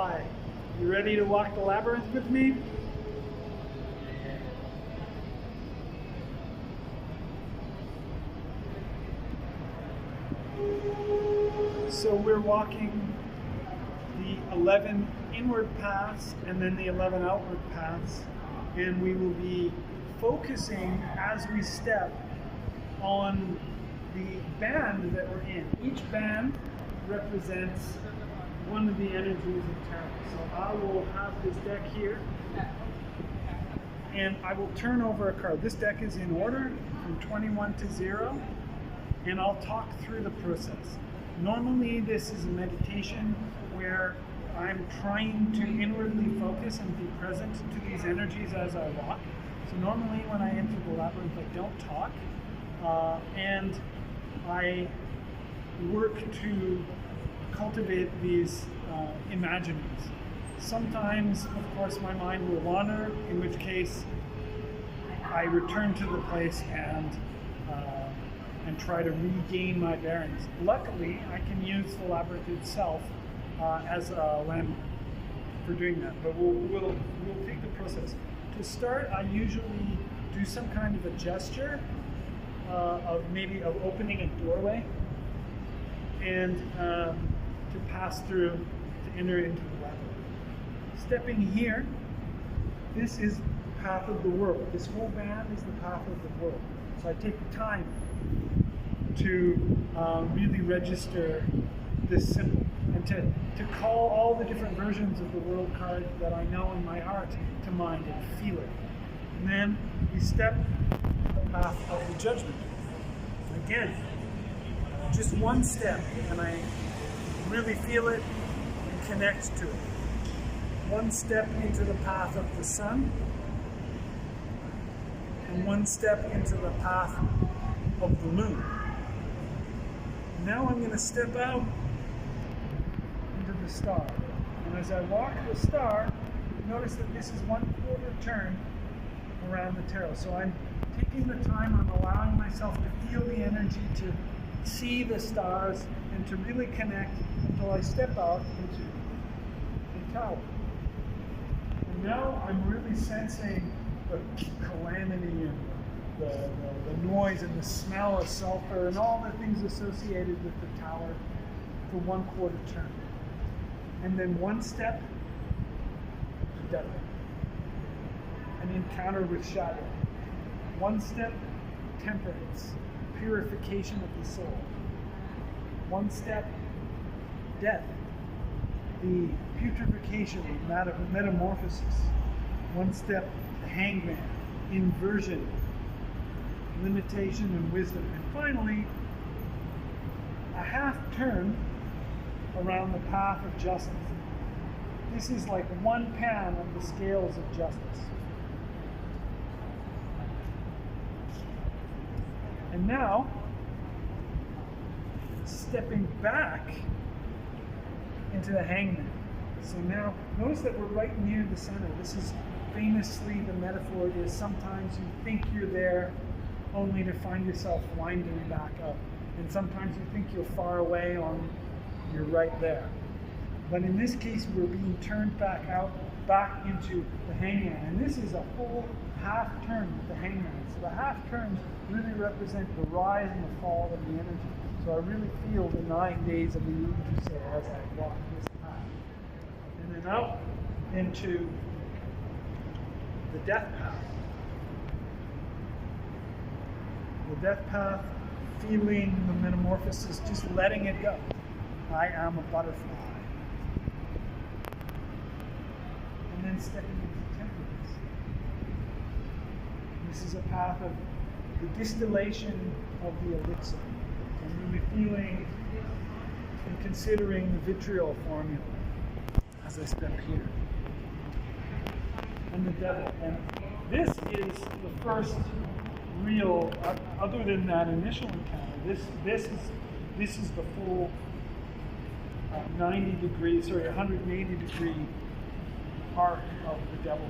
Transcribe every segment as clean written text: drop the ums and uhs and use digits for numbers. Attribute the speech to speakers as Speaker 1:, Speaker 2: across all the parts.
Speaker 1: Hi, you ready to walk the labyrinth with me? So we're walking the 11 inward paths and then the 11 outward paths, and we will be focusing as we step on the band that we're in. Each band represents one of the energies of tarot. So I will have this deck here, and I will turn over a card. This deck is in order from 21 to 0, and I'll talk through the process. Normally this is a meditation where I'm trying to inwardly focus and be present to these energies as I walk. So normally when I enter the labyrinth I don't talk, and I work to cultivate these imaginings. Sometimes, of course, my mind will wander, in which case I return to the place and try to regain my bearings. Luckily, I can use the labyrinth itself as a landmark for doing that, but we'll take the process. To start, I usually do some kind of a gesture of opening a doorway and to pass through, to enter into the labyrinth. Stepping here, this is the path of the world. This whole band is the path of the world. So I take the time to really register this symbol and to call all the different versions of the world card that I know in my heart to mind and feel it. And then we step the path of the judgment. Again, just one step, and I really feel it and connect to it. One step into the path of the sun, and one step into the path of the moon. Now I'm going to step out into the star. And as I walk the star, notice that this is 1/4 turn around the tarot. So I'm taking the time, I'm allowing myself to feel the energy, to see the stars, and to really connect until I step out into the tower. And now I'm really sensing the calamity and the noise and the smell of sulfur and all the things associated with the tower for 1/4 turn. And then one step to death, an encounter with shadow. One step, temperance, purification of the soul. One step, death, the putrefaction of metamorphosis. One step, the hangman, inversion, limitation and wisdom. And finally, a half turn around the path of justice. This is like one pan of the scales of justice. And now, stepping back into the hangman. So now, notice that we're right near the center. This is famously the metaphor is sometimes you think you're there only to find yourself winding back up. And sometimes you think you're far away you're right there. But in this case, we're being turned back into the hangman. And this is a whole half turn with the hangman. So the half turns really represent the rise and the fall of the energy. So I really feel the 9 days of the Uji as I walk this path. And then out into the death path. The death path, feeling the metamorphosis, just letting it go. I am a butterfly. And then stepping into temperance. This is a path of the distillation of the elixir. And really feeling and considering the vitriol formula as I step here. And the devil. And this is the first real, other than that initial encounter, this is the full 180 degree arc of the devil.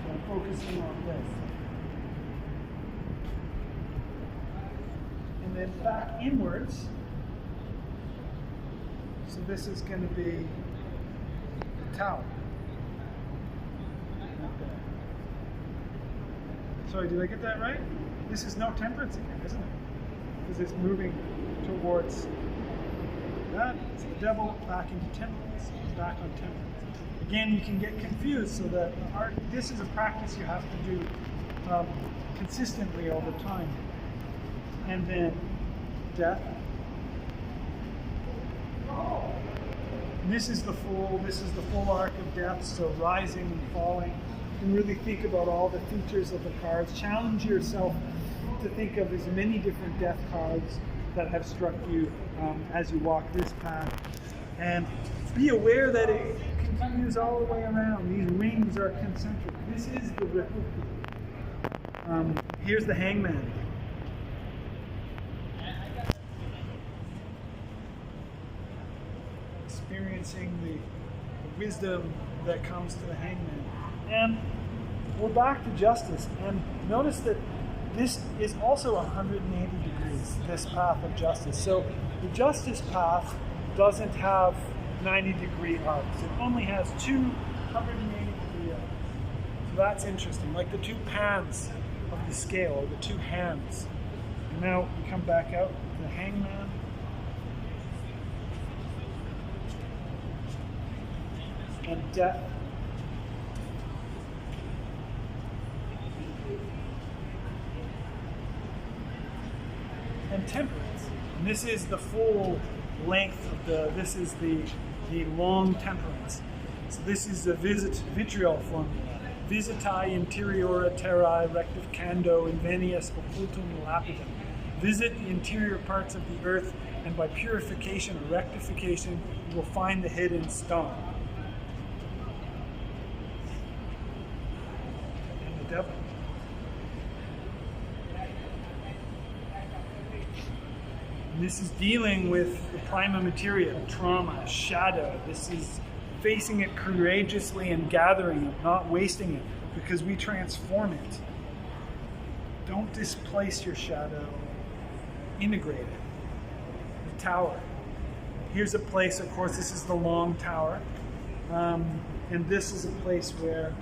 Speaker 1: So I'm focusing on this. And then back inwards, So this is going to be the tower. Sorry, did I get that right? This is no temperance again, isn't it? Because it's moving towards that. It's the devil back into temperance. It's back on temperance. Again, you can get confused, so that this is a practice you have to do consistently over time. And then death. And this is the full arc of death, so rising and falling. And really think about all the features of the cards. Challenge yourself to think of as many different death cards that have struck you as you walk this path. And be aware that it continues all the way around. These rings are concentric. This is the ripple. Here's the hangman. Experiencing the wisdom that comes to the hangman. And we're back to justice. And notice that this is also 180 degrees, this path of justice. So the justice path doesn't have 90-degree arcs. It only has 280-degree arcs. So that's interesting, like the two pans of the scale, or the two hands. And now we come back out to the hangman. And death. And temperance. And this is the full length of this is the long temperance. So this is the vitriol formula. Visitae interiora terrae rectificando invenius occultum lapidem. Visit the interior parts of the earth, and by purification or rectification, you will find the hidden stone. And the devil. This is dealing with the prima materia, trauma, shadow. This is facing it courageously and gathering it, not wasting it, because we transform it. Don't displace your shadow. Integrate it. The tower. Here's a place, of course, this is the long tower. And this is a place where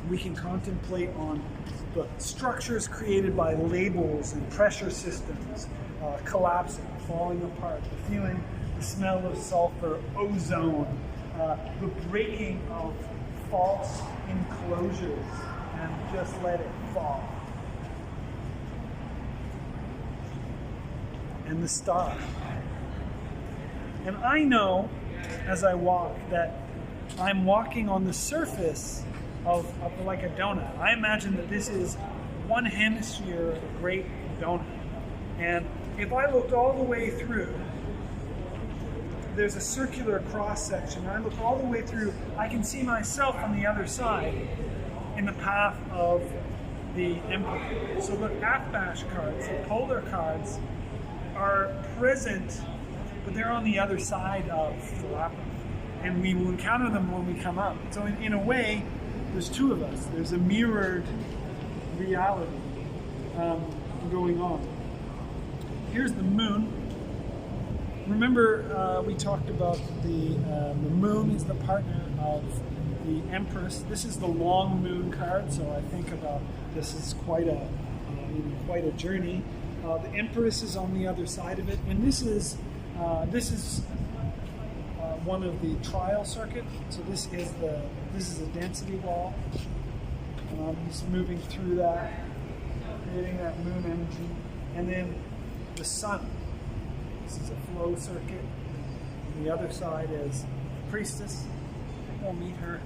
Speaker 1: we can contemplate on the structures created by labels and pressure systems collapsing, falling apart, the feeling, the smell of sulfur, ozone, the breaking of false enclosures, and just let it fall. And the star. And I know as I walk that I'm walking on the surface of like a donut. I imagine that this is one hemisphere of a great donut. And if I looked all the way through, there's a circular cross section. I look all the way through, I can see myself on the other side in the path of the emperor. So the Athbash cards, the polar cards, are present, but they're on the other side of the Labyrinth. And we will encounter them when we come up. So in a way, there's two of us. There's a mirrored reality going on. Here's the moon. Remember, we talked about the moon is the partner of the Empress. This is the long moon card, so I think about this is quite a journey. The Empress is on the other side of it, and this is one of the trial circuit. So this is a density wall. Just moving through that, creating that moon energy, and then the sun. This is a flow circuit. And the other side is priestess. We'll meet her.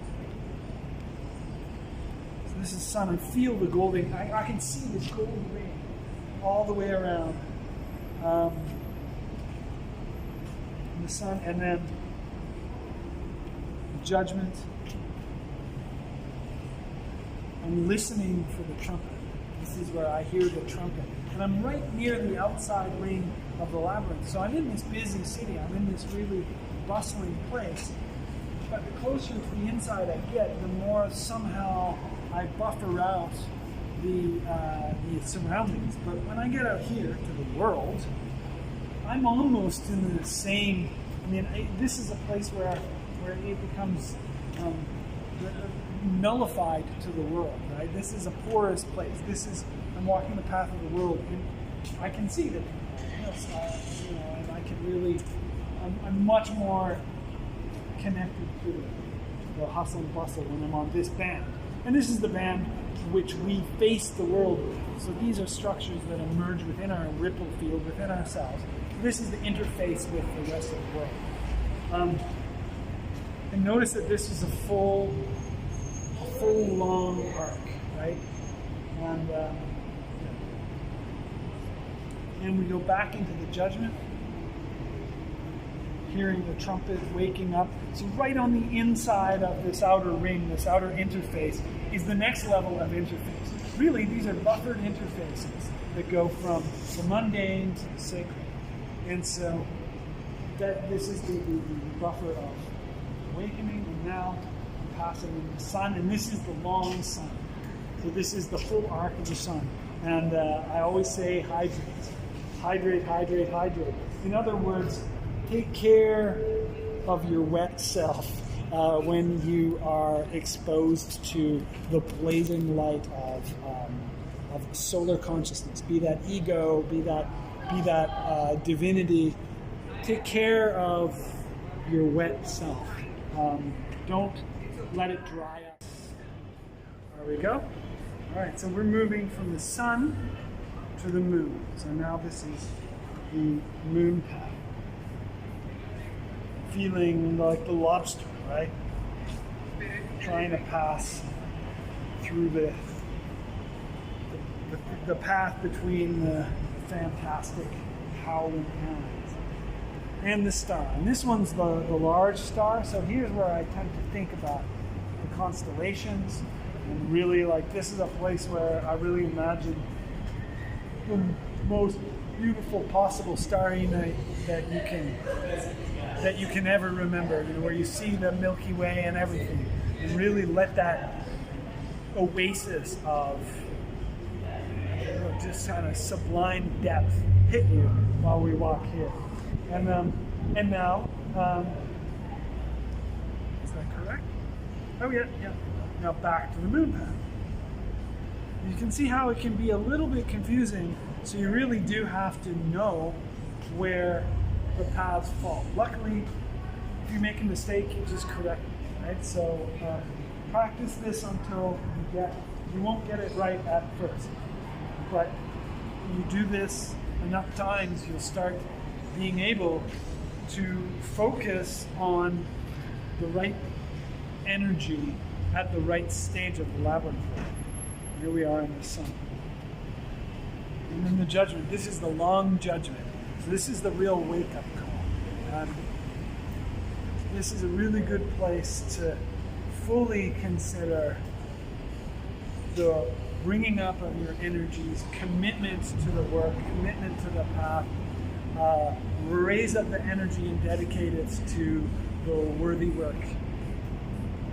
Speaker 1: So this is sun, and feel the golden. I can see this golden ring all the way around. The sun, and then judgment. I'm listening for the trumpet. This is where I hear the trumpet. And I'm right near the outside ring of the labyrinth. So I'm in this busy city. I'm in this really bustling place. But the closer to the inside I get, the more somehow I buffer out the surroundings. But when I get out here to the world, I'm almost in the same. I mean, this is a place where it becomes nullified to the world, right? This is a porous place. I'm walking the path of the world, and I can see that, and I can really, I'm much more connected to the hustle and bustle when I'm on this band. And this is the band which we face the world with. So these are structures that emerge within our ripple field, within ourselves. This is the interface with the rest of the world. And notice that this is a full long arc, right? And we go back into the judgment, hearing the trumpet, waking up. So right on the inside of this outer ring, this outer interface, is the next level of interface. Really, these are buffered interfaces that go from the mundane to the sacred. And so this is the buffer of awakening, and now I'm passing in the sun, and this is the long sun. So this is the full arc of the sun. And I always say hydrate. Hydrate, hydrate, hydrate. In other words, take care of your wet self when you are exposed to the blazing light of solar consciousness. Be that ego, be that divinity. Take care of your wet self. Don't let it dry up. There we go. All right, so we're moving from the sun to the moon. So now this is the moon path. Feeling like the lobster, right? Trying to pass through the path between the fantastic howling animals and the star. And this one's the large star. So here's where I tend to think about the constellations, and really, like, this is a place where I really imagine the most beautiful possible starry night that you can ever remember, where you see the Milky Way and everything, and really let that oasis of just kind of sublime depth hit you while we walk here. And now, is that correct? Oh yeah. Now back to the moon path. You can see how it can be a little bit confusing, so you really do have to know where the paths fall. Luckily, if you make a mistake, you just correct it, right? So practice this until you won't get it right at first. But when you do this enough times, you'll start being able to focus on the right energy at the right stage of the labyrinth. Here we are in the sun. And then the judgment. This is the long judgment. So this is the real wake-up call. This is a really good place to fully consider the bringing up of your energies, commitment to the work, commitment to the path. Raise up the energy and dedicate it to the worthy work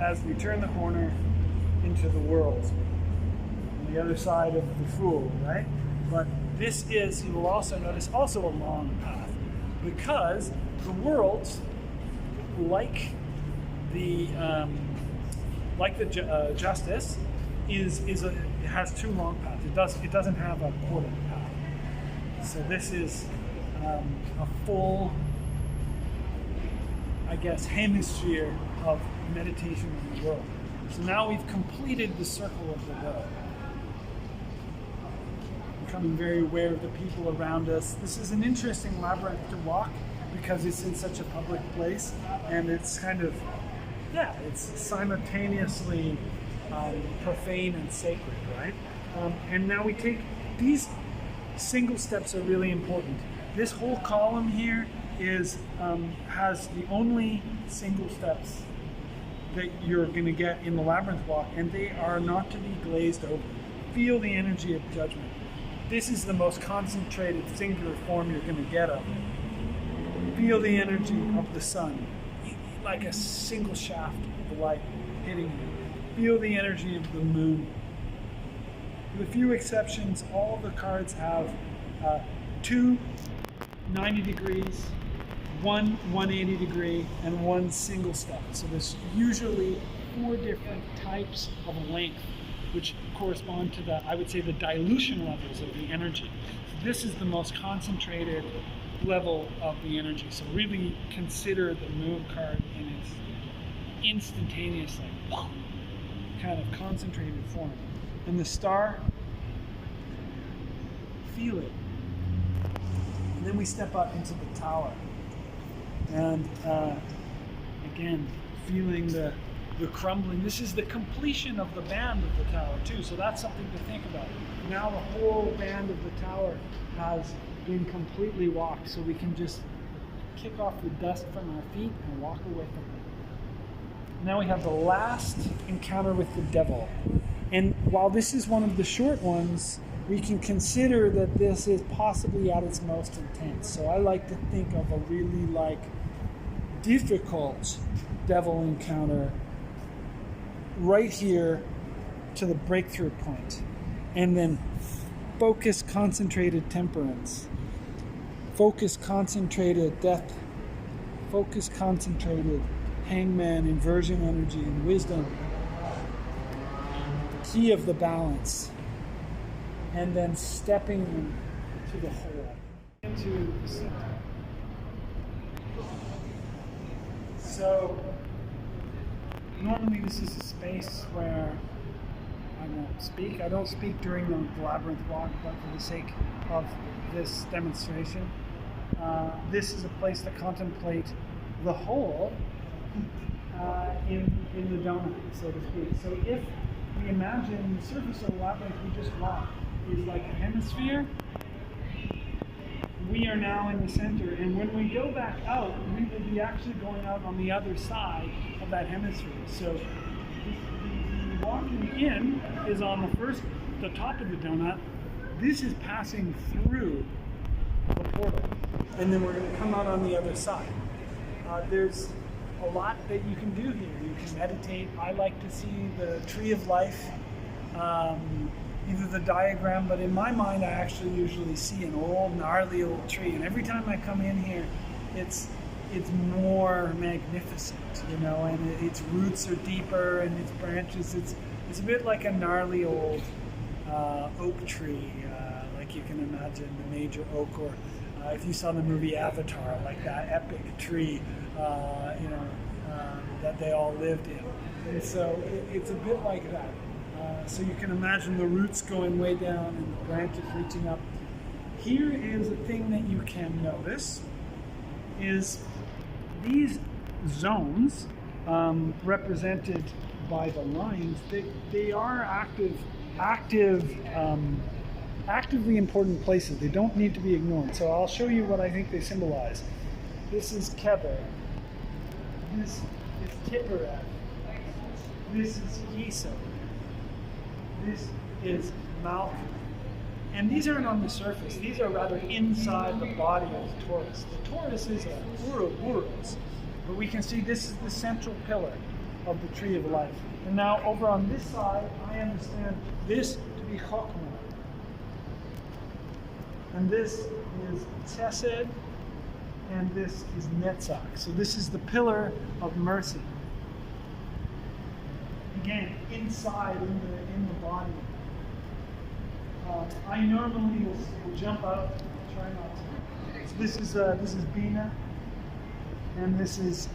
Speaker 1: as we turn the corner into the world, on the other side of the fool, right? But this is, you will also notice, also a long path, because the world, like the justice, has two long paths. It doesn't have a quarter path. So this is a full, I guess, hemisphere of meditation in the world. So now we've completed the circle of the world. Becoming very aware of the people around us. This is an interesting labyrinth to walk because it's in such a public place, and it's kind of, it's simultaneously profane and sacred, right? And now we take these single steps are really important. This whole column here has the only single steps that you're going to get in the labyrinth walk, and they are not to be glazed over. Feel the energy of judgment. This is the most concentrated singular form you're going to get of it. Feel the energy of the sun, like a single shaft of light hitting you. Feel the energy of the moon. With a few exceptions, all the cards have two 90 degrees, one 180 degree, and one single step. So there's usually 4 different types of length, which correspond to the, I would say, the dilution levels of the energy. So this is the most concentrated level of the energy. So really consider the moon card in its instantaneous, like, kind of concentrated form. And the star, feel it. And then we step up into the tower. And again, feeling the crumbling. This is the completion of the band of the tower too, so that's something to think about. Now the whole band of the tower has been completely walked, so we can just kick off the dust from our feet and walk away from it. Now we have the last encounter with the devil. And while this is one of the short ones, we can consider that this is possibly at its most intense. So I like to think of a really difficult devil encounter right here to the breakthrough point. And then focus, concentrated temperance. Focus, concentrated death. Focus, concentrated hangman, inversion energy, and wisdom. Key of the balance. And then stepping into the whole, into the center. So normally this is a space where I won't speak. I don't speak during the Labyrinth walk, but for the sake of this demonstration, this is a place to contemplate the whole in the donut, so to speak. So if we imagine the surface of the labyrinth we just walked is like a hemisphere, we are now in the center, and when we go back out, we will be actually going out on the other side of that hemisphere. So the walking in is on the top of the donut. This is passing through the portal, and then we're going to come out on the other side. There's a lot that you can do here. You can meditate. I like to see the tree of life, either the diagram, but in my mind I actually usually see an old, gnarly old tree, and every time I come in here it's more magnificent, and its roots are deeper and its branches, it's a bit like a gnarly old oak tree, like you can imagine the major oak, or if you saw the movie Avatar, like that epic tree that they all lived in. And so it's a bit like that. So you can imagine the roots going way down and the branches reaching up. Here is a thing that you can notice, is these zones represented by the lines, they are actively important places. They don't need to be ignored. So I'll show you what I think they symbolize. This is Keber. This is Tipperet. This is Yiso. This is Malcolm. And these aren't on the surface. These are rather inside the body of the torus. The torus is a Urus, but we can see this is the central pillar of the tree of life. And now over on this side, I understand this to be Chokmah. And this is Chesed, and this is Netzach. So this is the pillar of mercy. Again, inside in the body. I normally will jump out. Try not to. So this is Bina, and this is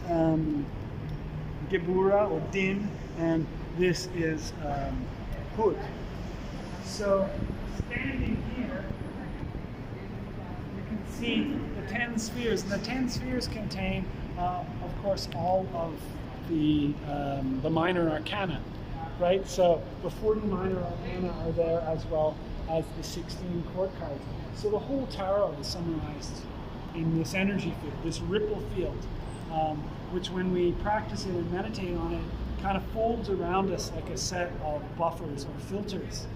Speaker 1: Gebura or Din, and this is Hud. So standing here, you can see the 10 spheres, and the 10 spheres contain, of course, all of the minor arcana, right? So the 40 minor arcana are there, as well as the 16 court cards. So the whole tarot is summarized in this energy field, this ripple field, which when we practice it and meditate on it, kind of folds around us like a set of buffers or filters.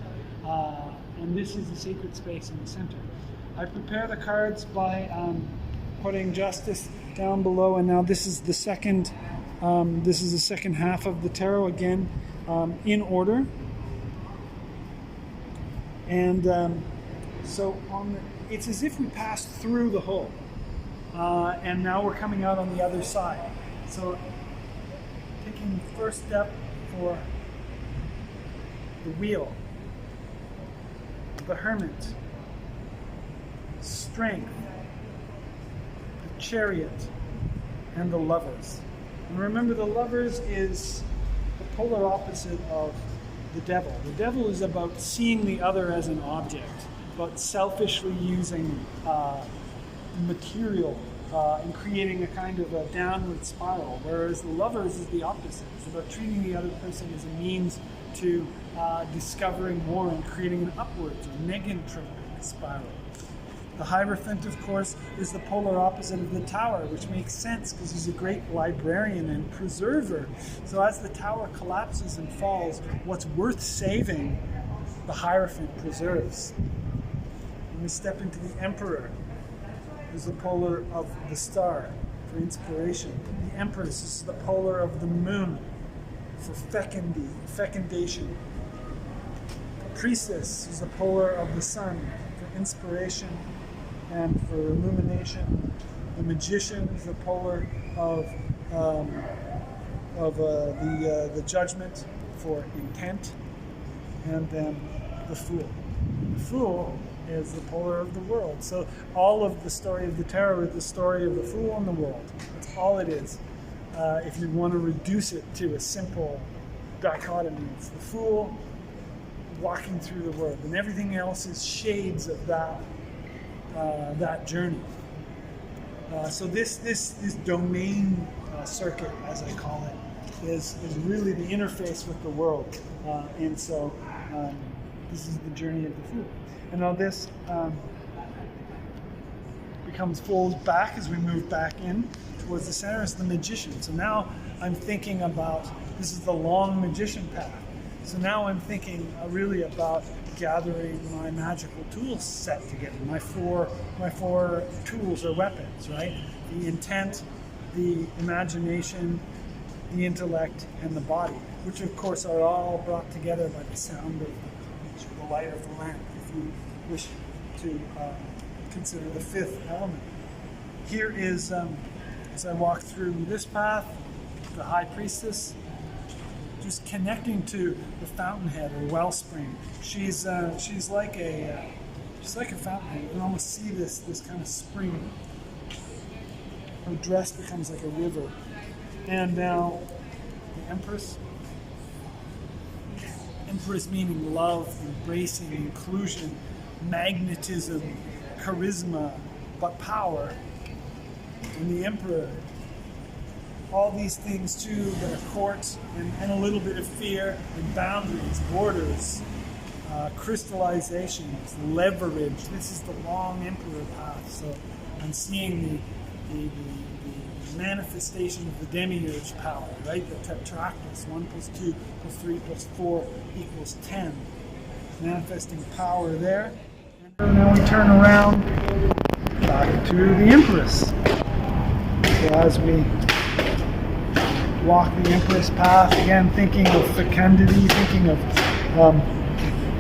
Speaker 1: And this is the sacred space in the center. I prepare the cards by putting justice down below, and now this is the second half of the tarot, again in order. And so it's as if we pass through the whole. and now we're coming out on the other side. So taking the first step for the wheel, the hermit, strength, the chariot, and the lovers. And remember, the lovers is the polar opposite of the devil. The devil is about seeing the other as an object, about selfishly using material and creating a kind of a downward spiral, whereas the lovers is the opposite. It's about treating the other person as a means to discovering more and creating an upwards or negentropic spiral. The Hierophant, of course, is the polar opposite of the tower, which makes sense because he's a great librarian and preserver. So as the tower collapses and falls, what's worth saving, the Hierophant preserves. And we step into the Emperor, who's the polar of the star for inspiration. The Empress is the polar of the moon for fecundation. The Priestess is the polar of the sun for inspiration and for illumination. The Magician is the polar of the judgment for intent. And then the Fool. The Fool is the polar of the world. So all of the story of the tarot is the story of the fool and the world. That's all it is. If you want to reduce it to a simple dichotomy, it's the fool walking through the world, and everything else is shades of that journey. So this domain circuit, as I call it, is really the interface with the world, and so this is the journey of the fool. And now this folds back as we move back in towards the center as the Magician. So now I'm thinking about, this is the long magician path. So now I'm thinking really about gathering my magical tool set together, my four tools or weapons, right? The intent, the imagination, the intellect, and the body, which of course are all brought together by the sound of the light of the lamp, if you wish to consider the fifth element. Here is, as I walk through this path, the High Priestess, just connecting to the fountainhead or wellspring. She's like a fountainhead. You can almost see this kind of spring. Her dress becomes like a river. And now the Empress. Empress meaning love, embracing, inclusion, magnetism, charisma, but power. And the Emperor. All these things too that are court and a little bit of fear and boundaries, borders, crystallizations, leverage. This is the long Emperor path. So I'm seeing the manifestation of the demiurge power, right? The tetractys, 1 + 2 + 3 + 4 = 10. Manifesting power there. And now we turn around back to the Empress. So as we walk the Empress path, again thinking of fecundity, thinking of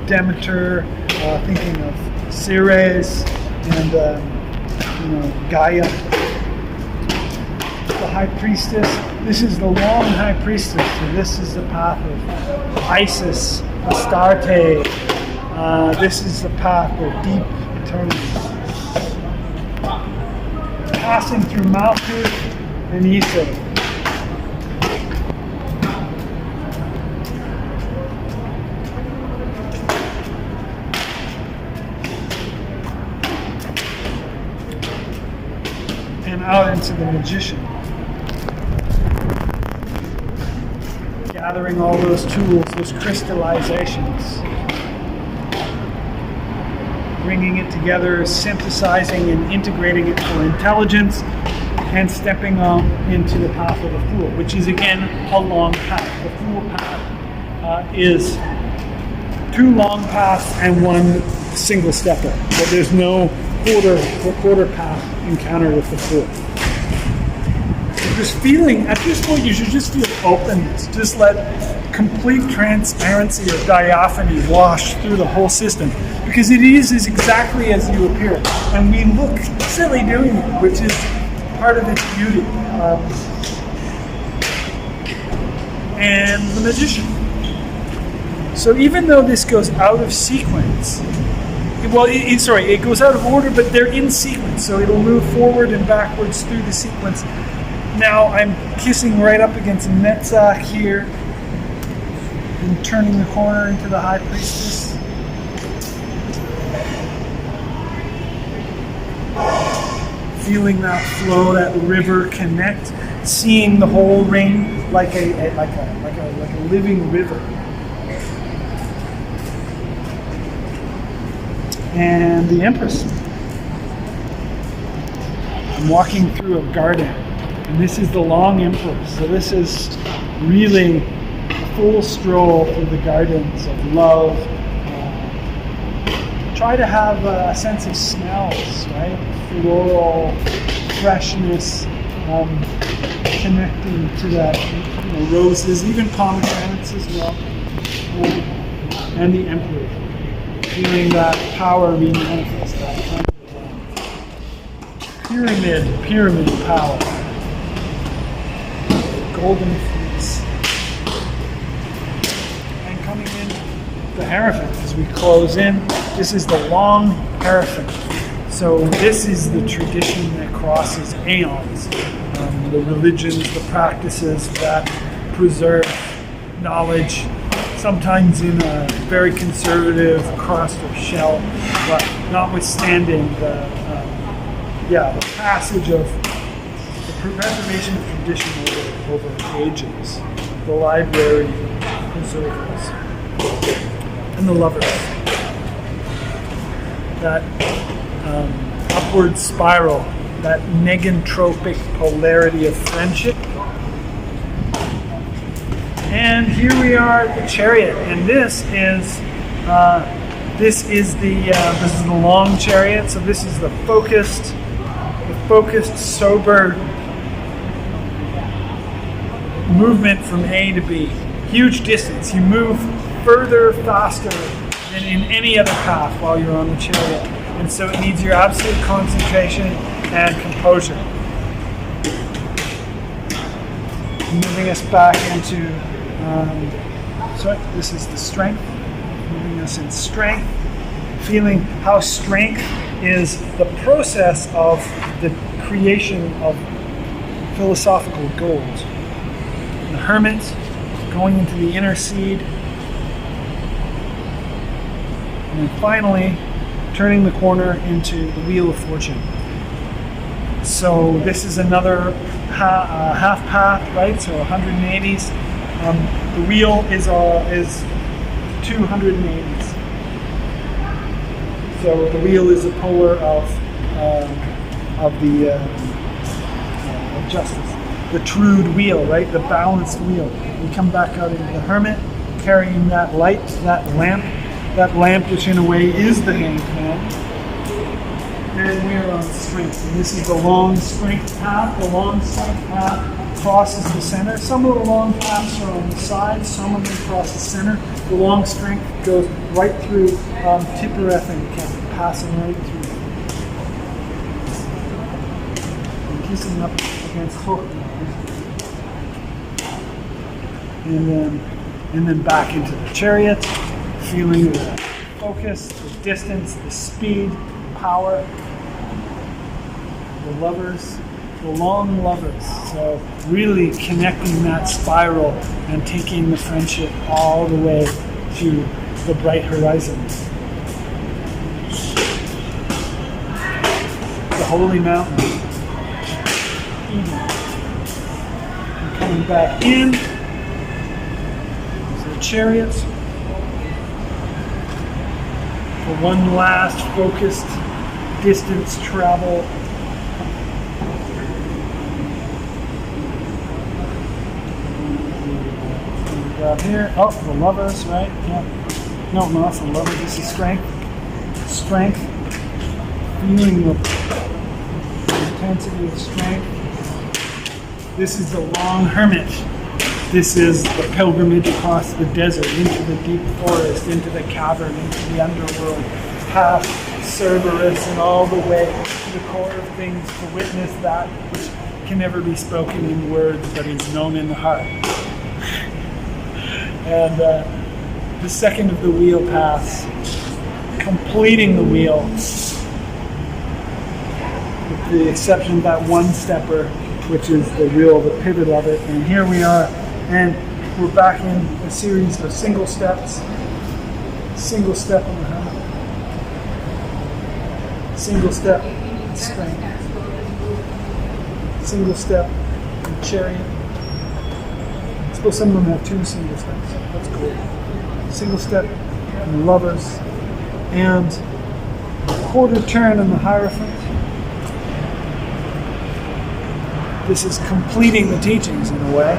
Speaker 1: Demeter, thinking of Ceres, and Gaia. The High Priestess, this is the long High Priestess, so this is the path of Isis, Astarte, this is the path of deep eternity. Passing through Malkuth and Isis. And out into the Magician. Gathering all those tools, those crystallizations. Bringing it together, synthesizing and integrating it for intelligence, and stepping on into the path of the Fool, which is again a long path. The Fool path is 2 long paths and 1 single stepper, but there's no quarter path encounter with the Fool. So just feeling, at this point you should just feel openness, just let complete transparency or diaphany wash through the whole system, because it is exactly as you appear, and we look silly doing it, which is part of its beauty. And the magician. So even though this goes out of sequence, it goes out of order, but they're in sequence, so it'll move forward and backwards through the sequence. Now I'm kissing right up against Netzach here, and turning the corner into the High Priestess. Feeling that flow, that river connect, seeing the whole ring like a living river. And the Empress. I'm walking through a garden, and this is the long Empress. So this is really a full stroll through the gardens of love. Try to have a sense of smells, right? Floral freshness, connecting to that, roses, even pomegranates as well, and the Emperor, feeling that power being manifest, that kind of pyramid power, golden fleece, and coming in the Hierophant as we close in. This is the long Hierophant. So this is the tradition that crosses aeons. The religions, the practices that preserve knowledge, sometimes in a very conservative crust or shell, but notwithstanding the passage of the preservation of tradition over ages, the library preservers, and the lovers. That upward spiral, that negentropic polarity of friendship. And here we are at the Chariot, and this is the long Chariot. So this is the focused, sober movement from A to B. Huge distance. You move further, faster than in any other path while you're on the Chariot. And so it needs your absolute concentration and composure. Moving us back into, this is the strength. Moving us in strength. Feeling how strength is the process of the creation of philosophical goals. The Hermit, going into the inner seed. And then finally, turning the corner into the Wheel of Fortune. So this is another half path, right? So 180s. The wheel is 280s. So the wheel is a polar of justice. The trued wheel, right? The balanced wheel. We come back out into the Hermit, carrying that light, that lamp which in a way is the hanged man. And we are on strength. And this is the long strength path. The long strength path crosses the center. Some of the long paths are on the sides, some of them cross the center. The long strength goes right through Tippereth and passing right through. And kissing up against Hook. And then back into the Chariot, feeling the focus, the distance, the speed, power, the lovers, the long lovers. So really connecting that spiral and taking the friendship all the way to the bright horizon. The holy mountain. Eden. And coming back in. So the Chariots. For one last focused distance travel. Here, the lovers, right? Yeah. No, not the lovers. This is strength. Strength. Feeling the intensity of strength. This is the long Hermit. This is the pilgrimage across the desert, into the deep forest, into the cavern, into the underworld, past Cerberus and all the way to the core of things to witness that which can never be spoken in words, but is known in the heart. And the second of the wheel paths, completing the wheel, with the exception of that one stepper, which is the pivot of it. And here we are, and we're back in a series of single steps. Single step on the hammer. Single step in strength. Single step in chariot. I suppose some of them have 2 single steps. That's cool. Single step in lovers. And quarter turn in the Hierophant. This is completing the teachings in a way,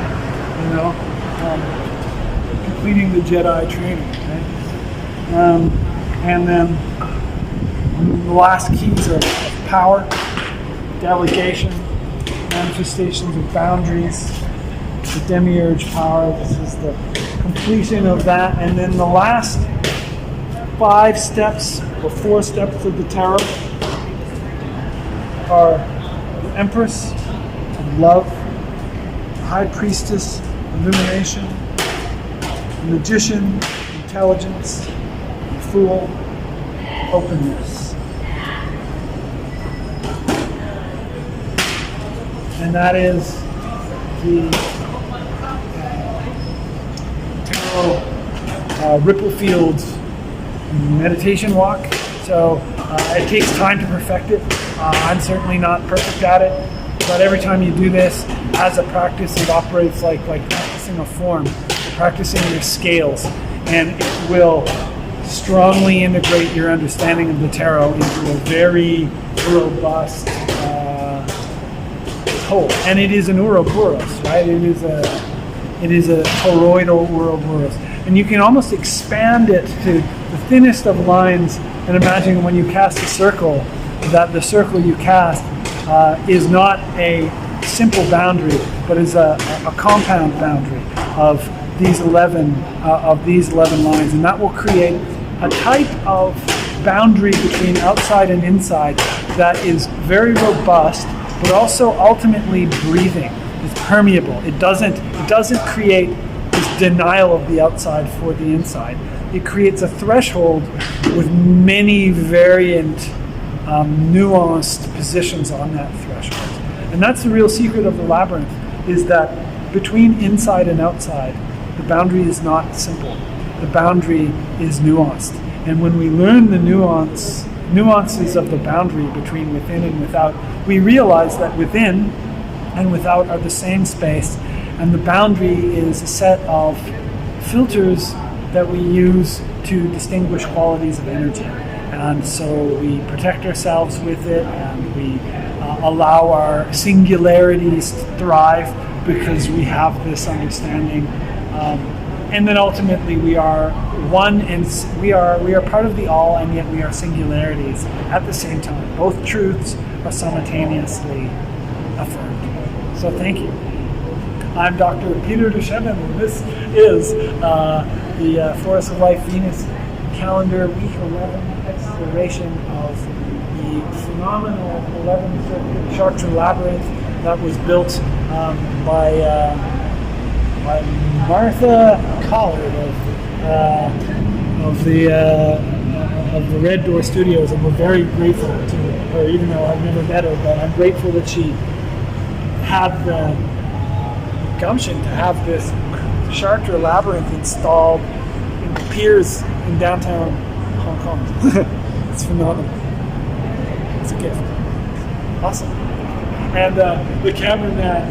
Speaker 1: completing the Jedi training. Right? And then the last keys are power, delegation, manifestations of boundaries, the demiurge power. This is the completion of that. And then the last 5 steps or 4 steps of the tarot are the Empress of Love, the High Priestess, Illumination, the Magician, Intelligence, the Fool, Openness. And that is the tarot Ripple Fields meditation walk. So it takes time to perfect it. I'm certainly not perfect at it, but every time you do this as a practice, it operates like practicing a form, practicing your scales, and it will strongly integrate your understanding of the tarot into a very robust whole. And it is an Ouroboros, right? It is a toroidal Ouroboros. And you can almost expand it to the thinnest of lines, and imagine when you cast a circle, that the circle you cast is not a simple boundary, but is a compound boundary of these 11 lines, and that will create a type of boundary between outside and inside that is very robust, but also ultimately breathing. It's permeable. It doesn't create this denial of the outside for the inside. It creates a threshold with many variant, nuanced positions on that threshold. And that's the real secret of the Labyrinth, is that between inside and outside, the boundary is not simple. The boundary is nuanced. And when we learn the nuances of the boundary between within and without, we realize that within and without are the same space, and the boundary is a set of filters that we use to distinguish qualities of energy. And so we protect ourselves with it, and we allow our singularities to thrive because we have this understanding. And then ultimately we are one, and we are part of the all, and yet we are singularities at the same time. Both truths are simultaneously affirmed. So thank you. I'm Dr. Peter Duchemin, and this is the Forest of Life Venus calendar week 11 exploration of the phenomenal 11th Chartres Labyrinth that was built by Martha Collard of the Red Door Studios, and we're very grateful to her, even though I've never met her, but I'm grateful that she had the gumption to have this Chartres Labyrinth installed in the piers in downtown Hong Kong. It's phenomenal. It's a gift. Awesome. And the cameraman